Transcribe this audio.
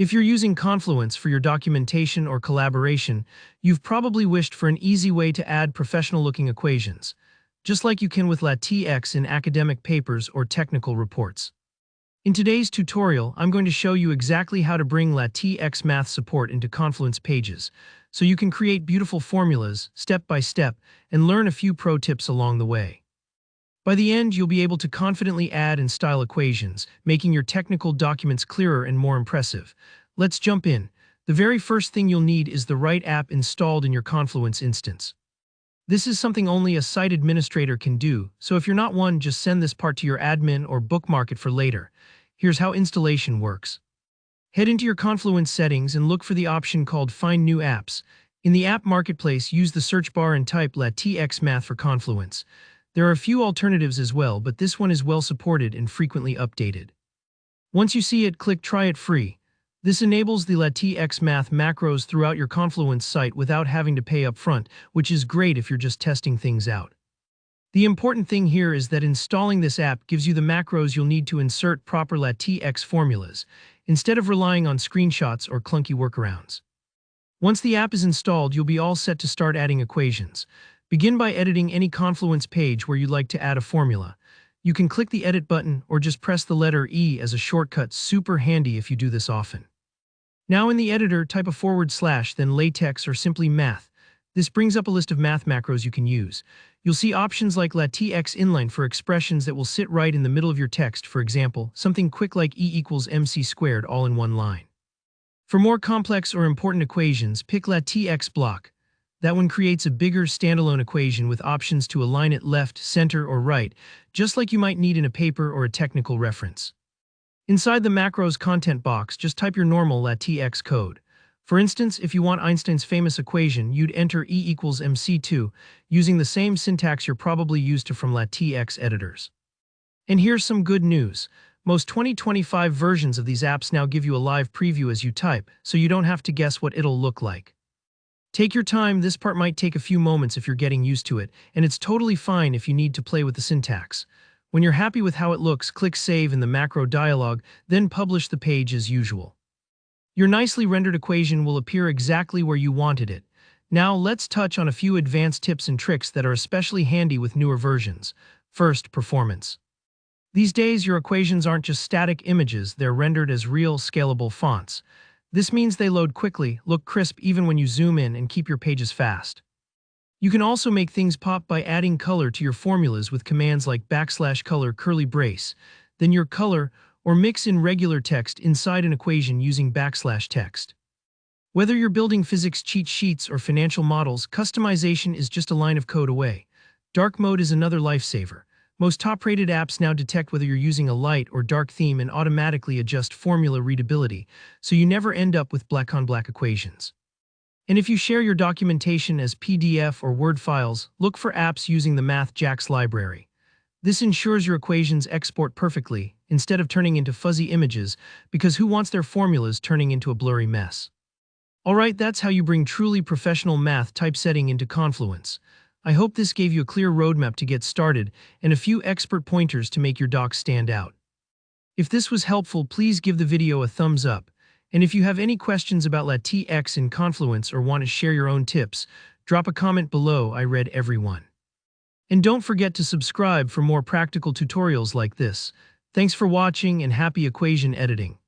If you're using Confluence for your documentation or collaboration, you've probably wished for an easy way to add professional-looking equations, just like you can with LaTeX in academic papers or technical reports. In today's tutorial, I'm going to show you exactly how to bring LaTeX math support into Confluence pages, so you can create beautiful formulas, step by step, and learn a few pro tips along the way. By the end, you'll be able to confidently add and style equations, making your technical documents clearer and more impressive. Let's jump in. The very first thing you'll need is the right app installed in your Confluence instance. This is something only a site administrator can do, so if you're not one, just send this part to your admin or bookmark it for later. Here's how installation works. Head into your Confluence settings and look for the option called Find New Apps. In the App Marketplace, use the search bar and type LaTeX Math for Confluence. There are a few alternatives as well, but this one is well supported and frequently updated. Once you see it, click Try It Free. This enables the LaTeX Math macros throughout your Confluence site without having to pay up front, which is great if you're just testing things out. The important thing here is that installing this app gives you the macros you'll need to insert proper LaTeX formulas, instead of relying on screenshots or clunky workarounds. Once the app is installed, you'll be all set to start adding equations. Begin by editing any Confluence page where you'd like to add a formula. You can click the Edit button or just press the letter E as a shortcut, super handy if you do this often. Now in the editor, type a /, then LaTeX or simply math. This brings up a list of math macros you can use. You'll see options like LaTeX inline for expressions that will sit right in the middle of your text, for example, something quick like E=mc² all in one line. For more complex or important equations, pick LaTeX block. That one creates a bigger standalone equation with options to align it left, center, or right, just like you might need in a paper or a technical reference. Inside the macros content box, just type your normal LaTeX code. For instance, if you want Einstein's famous equation, you'd enter E=mc², using the same syntax you're probably used to from LaTeX editors. And here's some good news. Most 2025 versions of these apps now give you a live preview as you type, so you don't have to guess what it'll look like. Take your time, this part might take a few moments if you're getting used to it, and it's totally fine if you need to play with the syntax. When you're happy with how it looks, click Save in the macro dialog, then publish the page as usual. Your nicely rendered equation will appear exactly where you wanted it. Now let's touch on a few advanced tips and tricks that are especially handy with newer versions. First, performance. These days, your equations aren't just static images, they're rendered as real, scalable fonts. This means they load quickly, look crisp even when you zoom in, and keep your pages fast. You can also make things pop by adding color to your formulas with commands like \color curly brace, then your color, or mix in regular text inside an equation using \text. Whether you're building physics cheat sheets or financial models, customization is just a line of code away. Dark mode is another lifesaver. Most top-rated apps now detect whether you're using a light or dark theme and automatically adjust formula readability, so you never end up with black-on-black equations. And if you share your documentation as PDF or Word files, look for apps using the MathJax library. This ensures your equations export perfectly, instead of turning into fuzzy images, because who wants their formulas turning into a blurry mess? Alright, that's how you bring truly professional math typesetting into Confluence. I hope this gave you a clear roadmap to get started and a few expert pointers to make your docs stand out. If this was helpful, please give the video a thumbs up. And if you have any questions about LaTeX in Confluence or want to share your own tips, drop a comment below. I read every one. And don't forget to subscribe for more practical tutorials like this. Thanks for watching and happy equation editing.